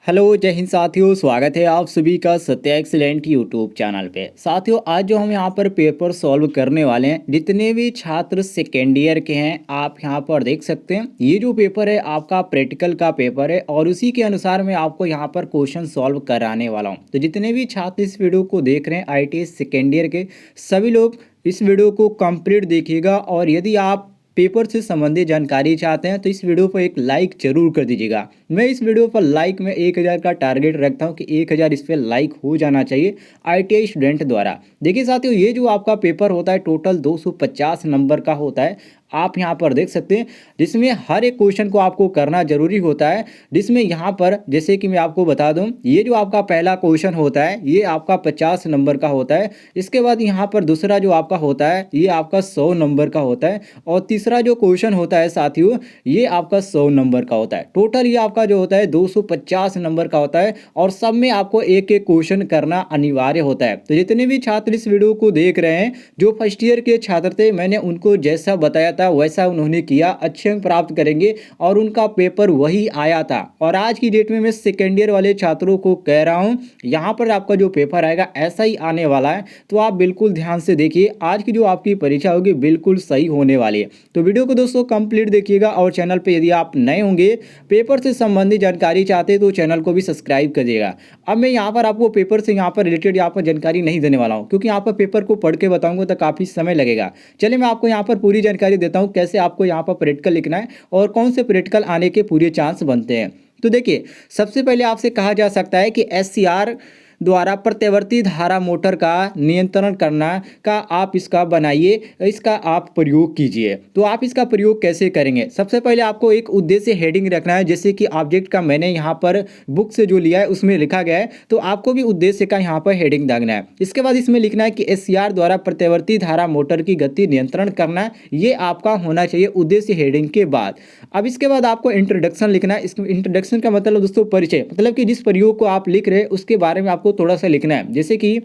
Hello जय हिंद साथियों, स्वागत है आप सभी का सत्या एक्सीलेंट यूट्यूब चैनल पे। साथियों, आज जो हम यहाँ पर पेपर सॉल्व करने वाले हैं, जितने भी छात्र सेकेंड ईयर के हैं आप यहाँ पर देख सकते हैं। ये जो पेपर है आपका प्रैक्टिकल का पेपर है और उसी के अनुसार मैं आपको यहाँ पर क्वेश्चन सॉल्व कराने वाला हूँ। तो जितने भी छात्र इस वीडियो को देख रहे हैं ITS सेकेंड ईयर के, सभी लोग इस वीडियो को कंप्लीट देखिएगा। और यदि आप पेपर से संबंधित जानकारी चाहते हैं तो इस वीडियो पर एक लाइक जरूर कर दीजिएगा। मैं इस वीडियो पर लाइक में 1000 का टारगेट रखता हूं कि 1000 इस पर लाइक हो जाना चाहिए ITI स्टूडेंट द्वारा। देखिए साथियों, ये जो आपका पेपर होता है टोटल 250 नंबर का होता है। आप यहाँ पर देख सकते हैं, जिसमें हर एक क्वेश्चन को आपको करना जरूरी होता है। जिसमें यहाँ पर जैसे कि मैं आपको बता दूं, ये जो आपका पहला क्वेश्चन होता है ये आपका 50 नंबर का होता है। इसके बाद यहाँ पर दूसरा जो आपका होता है ये आपका 100 नंबर का होता है। और तीसरा जो क्वेश्चन होता है साथियों, ये आपका 100 नंबर का होता है। टोटल ये आपका जो होता है 250 नंबर का होता है और सब में आपको एक एक क्वेश्चन करना अनिवार्य होता है। तो जितने भी छात्र इस वीडियो को देख रहे हैं, जो फर्स्ट ईयर के छात्र थे, मैंने उनको जैसा बताया था वैसा उन्होंने किया, अच्छे अंक प्राप्त करेंगे और उनका पेपर वही आया था। और आज की डेट में मैं सेकेंड ईयर वाले छात्रों को कह रहा हूं, यहां पर आपका जो पेपर आएगा ऐसा ही आने वाला है। तो आप बिल्कुल ध्यान से देखिए, आज की जो आपकी परीक्षा होगी बिल्कुल सही होने वाली है। तो वीडियो को दोस्तों कंप्लीट देखिएगा और चैनल पे यदि आप नए होंगे, पेपर से संबंधित जानकारी चाहते हैं तो चैनल को भी सब्सक्राइब कर दिएगा। अब मैं यहाँ पर आपको पेपर से यहाँ पर रिलेटेड यहाँ पर जानकारी नहीं देने वाला हूँ, क्योंकि यहाँ पर पेपर को पढ़ के बताऊंगा तो काफ़ी समय लगेगा। चलिए मैं आपको यहाँ पर पूरी जानकारी देता हूँ कैसे आपको यहाँ पर प्रैक्टिकल लिखना है और कौन से प्रैक्टिकल आने के पूरे चांस बनते हैं। तो देखिए, सबसे पहले आपसे कहा जा सकता है कि SCR द्वारा प्रत्यावर्ती धारा मोटर का नियंत्रण करना का आप इसका बनाइए, इसका आप प्रयोग कीजिए। तो आप इसका प्रयोग कैसे करेंगे? सबसे पहले आपको एक उद्देश्य हेडिंग रखना है, जैसे कि ऑब्जेक्ट का मैंने यहाँ पर बुक से जो लिया है उसमें लिखा गया है, तो आपको भी उद्देश्य का यहाँ पर हेडिंग डालना है। इसके बाद इसमें लिखना है कि SCR द्वारा प्रत्यावर्ती धारा मोटर की गति नियंत्रण करना, ये आपका होना चाहिए उद्देश्य हेडिंग के बाद। अब इसके बाद आपको इंट्रोडक्शन लिखना है। इस इंट्रोडक्शन का मतलब दोस्तों परिचय, मतलब कि जिस प्रयोग को आप लिख रहे हैं उसके बारे में आपको थोड़ा सा लिखना है। जैसे कि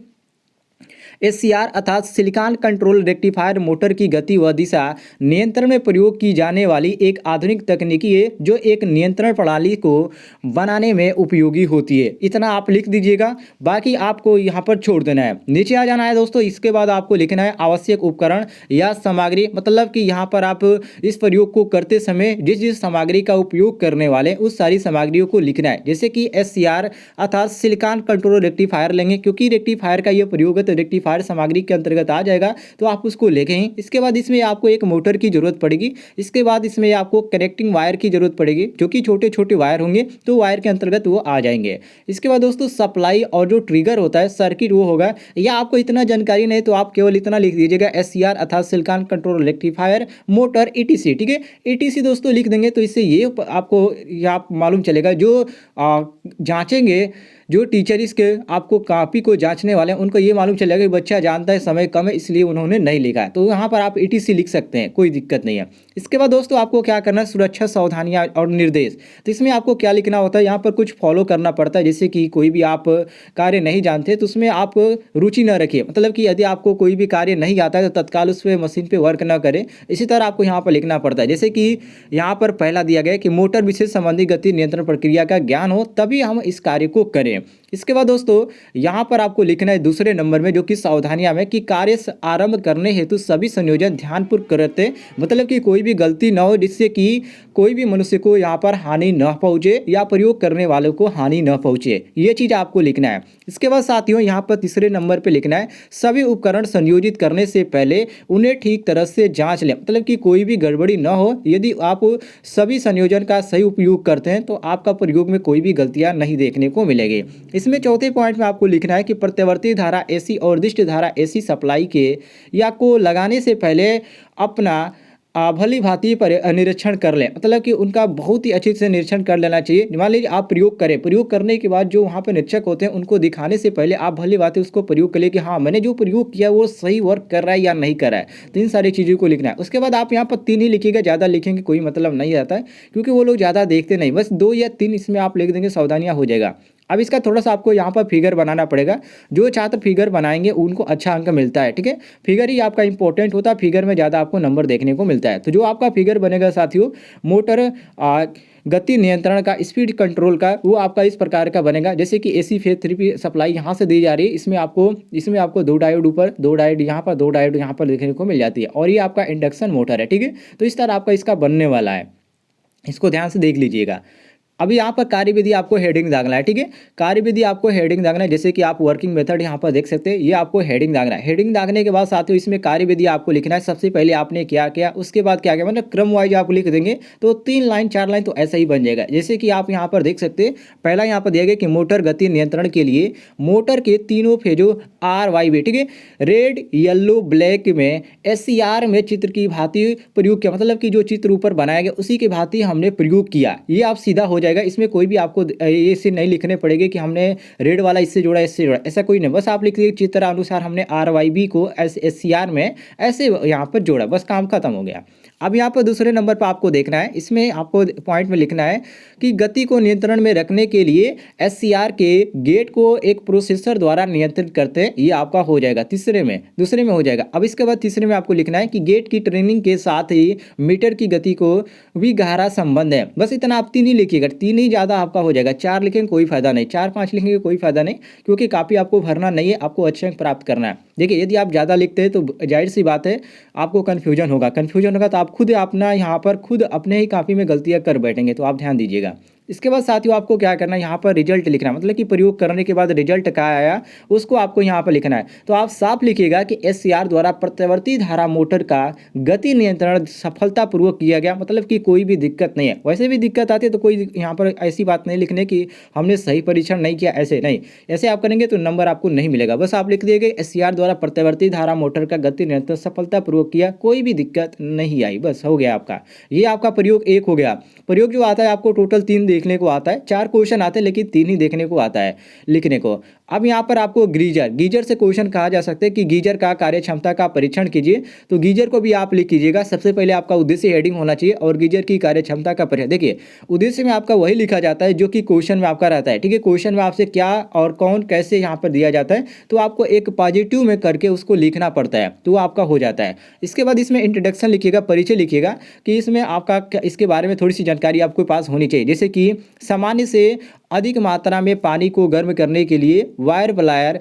SCR अर्थात सिलिकॉन कंट्रोल रेक्टिफायर मोटर की गति व दिशा नियंत्रण में प्रयोग की जाने वाली एक आधुनिक तकनीकी है जो एक नियंत्रण प्रणाली को बनाने में उपयोगी होती है। इतना आप लिख दीजिएगा, बाकी आपको यहाँ पर छोड़ देना है, नीचे आ जाना है दोस्तों। इसके बाद आपको लिखना है आवश्यक उपकरण या सामग्री, मतलब कि यहाँ पर आप इस प्रयोग को करते समय जिस जिस सामग्री का उपयोग करने वाले उस सारी सामग्रियों को लिखना है। जैसे कि SCR अर्थात सिलिकॉन कंट्रोल रेक्टिफायर लेंगे, क्योंकि रेक्टिफायर का यह प्रयोग है तो रेक्टिफायर सामग्री के अंतर्गत आ जाएगा, तो आप उसको लिखें। इसके बाद इसमें आपको एक मोटर की जरूरत पड़ेगी। इसके बाद इसमें आपको कनेक्टिंग वायर की जरूरत पड़ेगी, जो कि छोटे छोटे वायर होंगे तो वायर के अंतर्गत वो आ जाएंगे। इसके बाद दोस्तों सप्लाई और जो ट्रिगर होता है सर्किट वो होगा। या आपको इतना जानकारी नहीं तो आप केवल इतना लिख दीजिएगा SCR अर्थात silicon control rectifier motor ETC, ठीक है। ETC दोस्तों लिख देंगे तो इससे ये आपको आप मालूम चलेगा, जो जांचेंगे, जो टीचर इसके आपको कॉपी को जांचने वाले हैं उनको ये मालूम चलेगा कि बच्चा जानता है समय कम है इसलिए उन्होंने नहीं लिखा है। तो यहाँ पर आप ETC लिख सकते हैं, कोई दिक्कत नहीं है। इसके बाद दोस्तों आपको क्या करना है, सुरक्षा सावधानियां और निर्देश। तो इसमें आपको क्या लिखना होता है, यहाँ पर कुछ फॉलो करना पड़ता है। जैसे कि कोई भी आप कार्य नहीं जानते तो उसमें आप रुचि न रखिए, मतलब कि यदि आपको कोई भी कार्य नहीं आता है तो तत्काल उस पर मशीन पर वर्क न करें। इसी तरह आपको यहाँ पर लिखना पड़ता है। जैसे कि यहाँ पर पहला दिया गया कि मोटर विशेष संबंधी गति नियंत्रण प्रक्रिया का ज्ञान हो तभी हम इस कार्य को करें। इसके बाद दोस्तों यहाँ पर आपको लिखना है दूसरे नंबर में, जो कि सावधानियां में, कि कार्य आरंभ करने हेतु सभी संयोजन ध्यानपूर्वक करते, मतलब कि कोई भी गलती न हो जिससे कि कोई भी मनुष्य को यहाँ पर हानि न पहुंचे या प्रयोग करने वालों को हानि न पहुंचे, ये चीज आपको लिखना है। इसके बाद साथियों यहाँ पर तीसरे नंबर पे लिखना है सभी उपकरण संयोजित करने से पहले उन्हें ठीक तरह से जांच लें, मतलब कि कोई भी गड़बड़ी न हो। यदि आप सभी संयोजन का सही उपयोग करते हैं तो आपका प्रयोग में कोई भी गलतियां नहीं देखने को मिलेगी। इसमें चौथे पॉइंट में आपको लिखना है कि प्रत्यावर्ती धारा AC और निर्दिष्ट धारा AC सप्लाई के या को लगाने से पहले अपना भली भांति पर निरीक्षण कर लें, मतलब कि उनका बहुत ही अच्छे से निरीक्षण कर लेना चाहिए। मान लीजिए आप प्रयोग करें, प्रयोग करने के बाद जो वहाँ पर निरीक्षक होते हैं उनको दिखाने से पहले आप भली भांति उसको प्रयोग कर ले कि हाँ मैंने जो प्रयोग किया वो सही वर्क कर रहा है या नहीं कर रहा है। तो इन सारी चीज़ों को लिखना है। उसके बाद आप यहाँ पर 3 ही लिखिएगा, ज़्यादा लिखेंगे कोई मतलब नहीं आता है, क्योंकि वो लोग ज़्यादा देखते नहीं, बस 2 या 3 इसमें आप लिख देंगे, सावधानियाँ हो जाएगा। अब इसका थोड़ा सा आपको यहाँ पर फिगर बनाना पड़ेगा। जो छात्र फिगर बनाएंगे उनको अच्छा अंक मिलता है, ठीक है। फिगर ही आपका इंपॉर्टेंट होता है, फिगर में ज़्यादा आपको नंबर देखने को मिलता है। तो जो आपका फिगर बनेगा साथियों, मोटर गति नियंत्रण का, स्पीड कंट्रोल का, वो आपका इस प्रकार का बनेगा। जैसे कि एसी फेज 3 सप्लाई यहाँ से दी जा रही है, इसमें आपको 2 डायोड ऊपर, 2 डायोड यहाँ पर, 2 डायोड यहाँ पर देखने को मिल जाती है, और ये आपका इंडक्शन मोटर है, ठीक है। तो इस तरह आपका इसका बनने वाला है, इसको ध्यान से देख लीजिएगा। अभी यहाँ पर कार्यविधि आपको हेडिंग दागना है, ठीक है। कार्यविधि आपको हेडिंग दागना है, जैसे कि आप वर्किंग मेथड यहाँ पर देख सकते हैं, ये आपको हेडिंग दागना है। हेडिंग दागने के बाद साथियों इसमें कार्यविधि आपको लिखना है। सबसे पहले आपने क्या किया, उसके बाद क्या किया, मतलब क्रम वाइज आप लिख देंगे तो 3 लाइन 4 लाइन तो ऐसा ही बन जाएगा। जैसे कि आप यहाँ पर देख सकते हैं, पहला यहाँ पर दिया गया कि मोटर गति नियंत्रण के लिए मोटर के तीनों फेजों RYB, ठीक है, रेड येलो ब्लैक में SCR में चित्र की भांति प्रयोग किया, मतलब कि जो चित्र ऊपर बनाया गया उसी की भांति हमने प्रयोग किया। ये आप सीधा हो जाएगा, इसमें कोई भी आपको ये से नहीं लिखने पड़ेगे कि हमने रेड वाला इससे जोड़ा, इससे जोड़ा, ऐसा कोई नहीं। बस आप लिख दीजिए चित्र अनुसार हमने RYB को SCR में ऐसे यहाँ पर जोड़ा, बस काम खत्म हो गया। अब यहाँ पर दूसरे नंबर पर आपको देखना है, इसमें आपको पॉइंट में लिखना है कि गति को नियंत्रण में रखने के लिए SCR के गेट को एक प्रोसेसर द्वारा नियंत्रित करते हैं, ये आपका हो जाएगा दूसरे में हो जाएगा। अब इसके बाद तीसरे में आपको लिखना है कि गेट की ट्रेनिंग के साथ ही मीटर की गति को भी गहरा संबंध है। बस इतना आप 3 ही लिखिएगा, 3 ही ज़्यादा आपका हो जाएगा। 4 लिखेंगे कोई फायदा नहीं, 4-5 लिखेंगे कोई फायदा नहीं, क्योंकि काफ़ी आपको भरना नहीं है, आपको अच्छे अंक प्राप्त करना है। देखिए यदि आप ज़्यादा लिखते हैं तो जाहिर सी बात है आपको कन्फ्यूजन होगा तो आप खुद अपना यहाँ पर खुद अपने ही कापी में गलतियाँ कर बैठेंगे, तो आप ध्यान दीजिएगा। इसके बाद साथियों आपको क्या करना है, यहाँ पर रिजल्ट लिखना है, मतलब कि प्रयोग करने के बाद रिजल्ट क्या आया उसको आपको यहाँ पर लिखना है। तो आप साफ लिखिएगा कि SCR द्वारा प्रत्यावर्ती धारा मोटर का गति नियंत्रण सफलतापूर्वक किया गया, मतलब कि कोई भी दिक्कत नहीं है। वैसे भी दिक्कत आती है तो कोई यहाँ पर ऐसी बात नहीं लिखने की हमने सही परीक्षण नहीं किया, ऐसे नहीं, ऐसे आप करेंगे तो नंबर आपको नहीं मिलेगा। बस आप लिख दिएगा SCR द्वारा प्रत्यावर्ती धारा मोटर का गति नियंत्रण सफलतापूर्वक किया, कोई भी दिक्कत नहीं आई, बस हो गया आपका। ये आपका प्रयोग 1 हो गया। प्रयोग जो आता है आपको टोटल 3 देखने को आता है, 4 क्वेश्चन आते हैं लेकिन 3 ही देखने को आता है लिखने को। अब यहाँ पर आपको गीजर से क्वेश्चन कहा जा सकता है कि गीजर का कार्य क्षमता का परीक्षण कीजिए, तो गीजर को भी आप लिख कीजिएगा। सबसे पहले आपका उद्देश्य हेडिंग होना चाहिए और गीजर की कार्य क्षमता का परीक्षण। देखिए उद्देश्य में आपका वही लिखा जाता है जो कि क्वेश्चन में आपका रहता है, ठीक है। क्वेश्चन में आपसे क्या और कौन कैसे यहाँ पर दिया जाता है, तो आपको एक पॉजिटिव में करके उसको लिखना पड़ता है, तो आपका हो जाता है। इसके बाद इसमें इंट्रोडक्शन लिखिएगा, परिचय लिखिएगा कि इसमें आपका इसके बारे में थोड़ी सी जानकारी आपके पास होनी चाहिए। जैसे कि सामान्य से अधिक मात्रा में पानी को गर्म करने के लिए वायर ब्लायर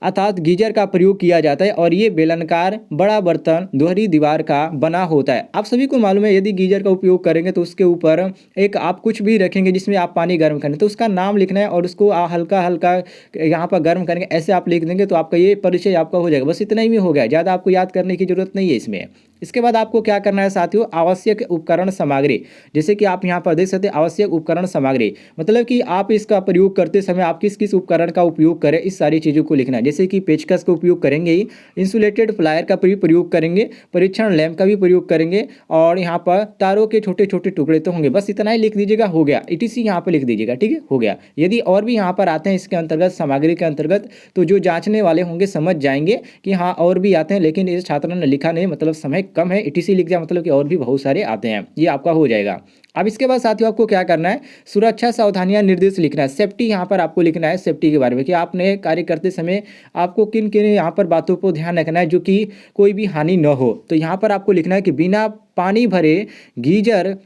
अर्थात गीजर का प्रयोग किया जाता है, और ये बेलनाकार बड़ा बर्तन दोहरी दीवार का बना होता है। आप सभी को मालूम है यदि गीजर का उपयोग करेंगे तो उसके ऊपर एक आप कुछ भी रखेंगे जिसमें आप पानी गर्म करें, तो उसका नाम लिखना है और उसको हल्का हल्का यहाँ पर गर्म करेंगे, ऐसे आप लिख देंगे तो आपका ये परिचय आपका हो जाएगा। बस इतना ही में हो गया, ज़्यादा आपको याद करने की जरूरत नहीं है इसमें। इसके बाद आपको क्या करना है साथियों, आवश्यक उपकरण सामग्री। जैसे कि आप यहाँ पर देख सकते हैं आवश्यक उपकरण सामग्री, मतलब कि आप इसका प्रयोग करते समय आप किस किस उपकरण का उपयोग करें, इस सारी चीज़ों को लिखना है। जैसे कि पेचकस का उपयोग करेंगे ही, इंसुलेटेड प्लायर का भी प्रयोग करेंगे, परीक्षण लैंप का भी प्रयोग करेंगे, और यहाँ पर तारों के छोटे छोटे टुकड़े तो होंगे। बस इतना ही लिख दीजिएगा, हो गया। ETC यहाँ पर लिख दीजिएगा, ठीक है, हो गया। यदि और भी यहाँ पर आते हैं इसके अंतर्गत, सामग्री के अंतर्गत, तो जो जांचने वाले होंगे समझ जाएंगे कि हाँ और भी आते हैं, लेकिन इस छात्र ने लिखा नहीं, मतलब समय कम है, ETC लिख दिया, मतलब कि और भी बहुत सारे आते हैं, ये आपका हो जाएगा। अब इसके बाद साथियों आपको क्या करना है, सुरक्षा सावधानियां निर्देश लिखना है। सेफ्टी यहाँ पर आपको लिखना है, सेफ्टी के बारे में कि आपने कार्य करते समय आपको किन किन यहाँ पर बातों को ध्यान रखना है जो कि कोई भी हानि न हो। तो यहाँ पर आपको लिखना है कि बिना पानी भरे गीजर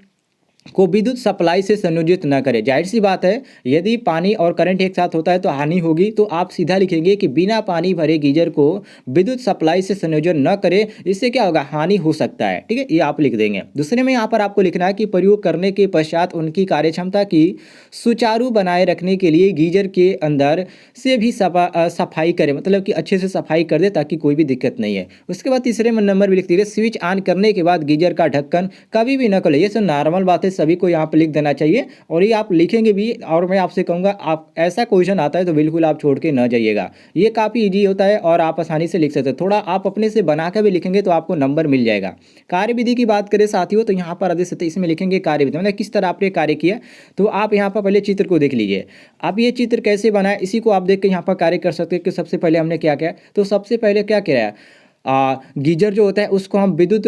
को विद्युत सप्लाई से संयोजित न करें। जाहिर सी बात है यदि पानी और करंट एक साथ होता है तो हानि होगी, तो आप सीधा लिखेंगे कि बिना पानी भरे गीजर को विद्युत सप्लाई से संयोजन न करें, इससे क्या होगा, हानि हो सकता है, ठीक है, ये आप लिख देंगे। दूसरे में यहाँ पर आपको लिखना है कि प्रयोग करने के पश्चात उनकी कार्यक्षमता की सुचारू बनाए रखने के लिए गीजर के अंदर से भी सफाई करें, मतलब कि अच्छे से सफाई कर दे ताकि कोई भी दिक्कत नहीं है। उसके बाद तीसरे नंबर भी लिख दीजिए, स्विच ऑन करने के बाद गीजर का ढक्कन कभी भी न खोलें। ये सब नॉर्मल बात है, सभी को यहाँ पर लिख देना चाहिए, और ये आप लिखेंगे भी। और मैं आपसे कहूँगा आप ऐसा क्वेश्चन आता है तो बिल्कुल आप छोड़ के न जाइएगा, ये काफ़ी ईजी होता है और आप आसानी से लिख सकते हैं। थोड़ा आप अपने से बना कर भी लिखेंगे तो आपको नंबर मिल जाएगा। कार्यविधि की बात करें साथियों तो यहाँ पर देख सकते इसमें लिखेंगे कार्यविधि, मतलब किस तरह आपने कार्य किया। तो आप यहाँ पर पहले चित्र को देख लीजिए, आप ये चित्र कैसे बनाए इसी को आप देख के यहाँ पर कार्य कर सकते हैं कि सबसे पहले हमने क्या किया। तो सबसे पहले क्या किया, गीजर जो होता है उसको हम विद्युत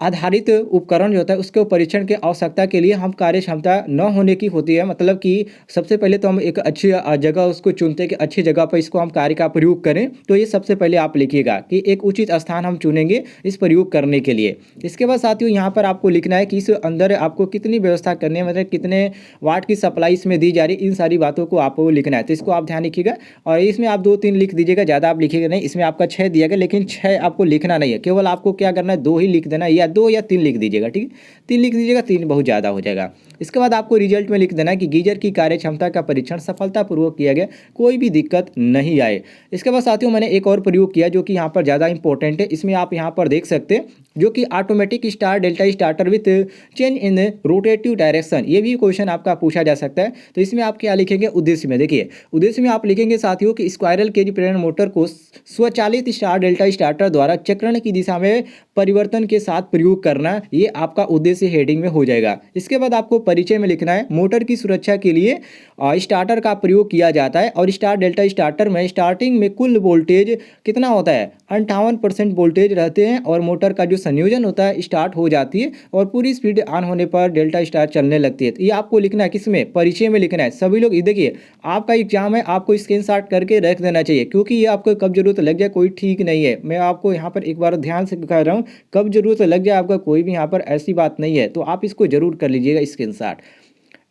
आधारित उपकरण जो होता है उसके परीक्षण की आवश्यकता के लिए हम कार्य क्षमता न होने की होती है, मतलब कि सबसे पहले तो हम एक अच्छी जगह उसको चुनते हैं कि अच्छी जगह पर इसको हम कार्य का प्रयोग करें। तो ये सबसे पहले आप लिखिएगा कि एक उचित स्थान हम चुनेंगे इस प्रयोग करने के लिए। इसके बाद साथियों यहाँ पर आपको लिखना है कि इस अंदर आपको कितनी व्यवस्था करनी है, मतलब कितने वाट की सप्लाई इसमें दी जा रही है, इन सारी बातों को आपको लिखना है। तो इसको आप ध्यान रखिएगा और इसमें आप 2-3 लिख दीजिएगा, ज़्यादा आप लिखिएगा नहीं। इसमें आपका 6 दिया गया, लेकिन 6 आपको लिखना नहीं है, केवल आपको क्या करना है 2 ही लिख देना है, या 2 या 3 लिख दीजिएगा, ठीक है। 3 लिख दीजिएगा, 3 बहुत ज़्यादा हो जाएगा। इसके बाद आपको रिजल्ट में लिख देना है कि गीजर की कार्य क्षमता का परीक्षण सफलतापूर्वक किया गया, कोई भी दिक्कत नहीं आए। इसके बाद साथियों मैंने एक और प्रयोग किया जो कि यहाँ पर ज़्यादा इंपॉर्टेंट है। इसमें आप यहाँ पर देख सकते हैं जो कि automatic star delta starter with change in rotative direction, ये भी क्वेश्चन आपका पूछा जा सकता है। तो इसमें आप क्या लिखेंगे उद्देश्य में, देखिए उद्देश्य में आप लिखेंगे साथियों कि स्क्वायरल केज प्रेरण मोटर को स्वचालित स्टार डेल्टा स्टार्टर द्वारा चक्रण की दिशा में परिवर्तन के साथ प्रयोग करना, ये आपका उद्देश्य हेडिंग में हो जाएगा। इसके बाद आपको परिचय में लिखना है मोटर की सुरक्षा के लिए स्टार्टर का प्रयोग किया जाता है और स्टार डेल्टा स्टार्टर में स्टार्टिंग में कुल वोल्टेज कितना होता है 58% वोल्टेज रहते हैं और मोटर का जो संयोजन होता है स्टार्ट हो जाती है और पूरी स्पीड ऑन होने पर डेल्टा स्टार चलने लगती है। तो ये आपको लिखना है किसमें, परिचय में लिखना है। सभी लोग ये देखिए आपका एग्जाम है, आपको स्क्रीनशॉट करके रख देना चाहिए, क्योंकि ये आपको कब जरूरत लग जाए कोई ठीक नहीं है। मैं आपको यहाँ पर एक बार ध्यान से कह रहा हूँ, कब जरूरत लग जाए आपका कोई भी यहाँ पर ऐसी बात नहीं है, तो आप इसको जरूर कर लीजिएगा स्क्रीनशॉट।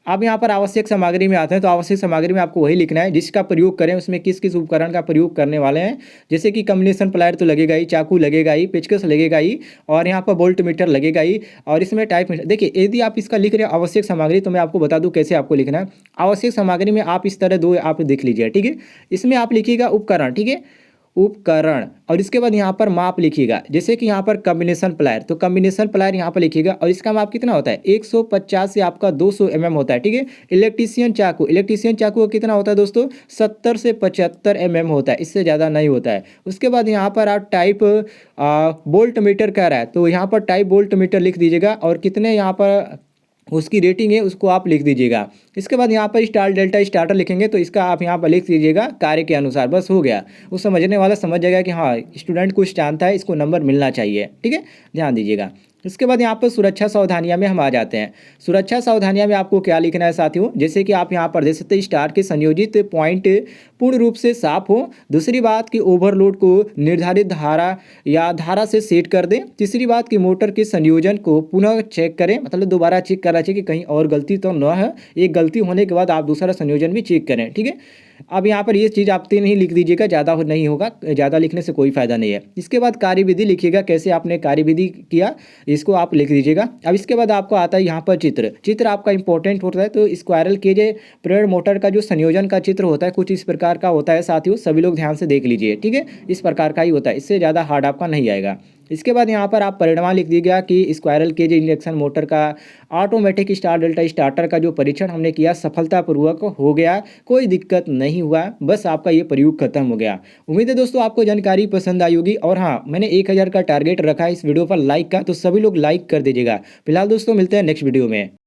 अब यहाँ पर आवश्यक सामग्री में आते हैं, तो आवश्यक सामग्री में आपको वही लिखना है जिसका प्रयोग करें, उसमें किस किस उपकरण का प्रयोग करने वाले हैं। जैसे कि कम्बिनेशन प्लायर तो लगेगा ही, चाकू लगेगा ही, पेचकस लगेगा ही, और यहाँ पर वोल्ट मीटर लगेगा ही, और इसमें टाइप मीटर। देखिए यदि आप इसका लिख रहे हैं आवश्यक सामग्री, तो मैं आपको बता दूँ कैसे आपको लिखना है। आवश्यक सामग्री में आप इस तरह 2 आप देख लीजिए, ठीक है। इसमें आप लिखिएगा उपकरण, ठीक है, उपकरण, और इसके बाद यहाँ पर माप लिखिएगा। जैसे कि यहाँ पर कॉम्बिनेशन प्लायर, तो कॉम्बिनेशन प्लायर यहाँ पर लिखिएगा और इसका माप कितना होता है 150 से आपका 200 mm होता है, ठीक है। इलेक्ट्रीशियन चाकू, इलेक्ट्रीशियन चाकू का कितना होता है दोस्तों 70 से 75 mm होता है, इससे ज़्यादा नहीं होता है। उसके बाद यहाँ पर आप टाइप वोल्ट मीटर कह रहा है, तो यहाँ पर टाइप वोल्ट मीटर लिख दीजिएगा और कितने यहाँ पर उसकी रेटिंग है उसको आप लिख दीजिएगा। इसके बाद यहाँ पर स्टार डेल्टा स्टार्टर लिखेंगे, तो इसका आप यहाँ पर लिख दीजिएगा कार्य के अनुसार, बस हो गया। वो समझने वाला समझ जाएगा कि हाँ स्टूडेंट कुछ जानता है, इसको नंबर मिलना चाहिए, ठीक है, ध्यान दीजिएगा। इसके बाद यहाँ पर सुरक्षा सावधानियां में हम आ जाते हैं। सुरक्षा सावधानियां में आपको क्या लिखना है साथियों, जैसे कि आप यहाँ पर देख सकते हैं स्टार के संयोजित पॉइंट पूर्ण रूप से साफ हो। दूसरी बात कि ओवरलोड को निर्धारित धारा या धारा से सेट कर दें। तीसरी बात कि मोटर के संयोजन को पुनः चेक करें, मतलब दोबारा चेक करना चाहिए कि कहीं और गलती तो न है। एक गलती होने के बाद आप दूसरा संयोजन भी चेक करें, ठीक है। अब यहाँ पर ये चीज़ आप 3 ही लिख दीजिएगा, ज़्यादा नहीं होगा, ज़्यादा लिखने से कोई फायदा नहीं है। इसके बाद कार्यविधि लिखिएगा, कैसे आपने कार्यविधि किया इसको आप लिख दीजिएगा। अब इसके बाद आपको आता है यहाँ पर चित्र। चित्र आपका इंपॉर्टेंट होता है, तो स्क्वायरल केज प्रेरण मोटर का जो संयोजन का चित्र होता है कुछ इस प्रकार का होता है साथियों, सभी लोग ध्यान से देख लीजिए, ठीक है। इस प्रकार का ही होता है, इससे ज़्यादा हार्ड आपका नहीं आएगा। इसके बाद यहाँ पर आप परिणाम लिख दीजिएगा कि स्क्वायरल केज इंडक्शन मोटर का ऑटोमेटिक स्टार डेल्टा स्टार्टर का जो परीक्षण हमने किया सफलतापूर्वक हो गया, कोई दिक्कत नहीं हुआ, बस आपका ये प्रयोग खत्म हो गया। उम्मीद है दोस्तों आपको जानकारी पसंद आई होगी, और हाँ मैंने 1000 का टारगेट रखा है इस वीडियो पर लाइक का, तो सभी लोग लाइक कर दीजिएगा। फिलहाल दोस्तों मिलते हैं नेक्स्ट वीडियो में।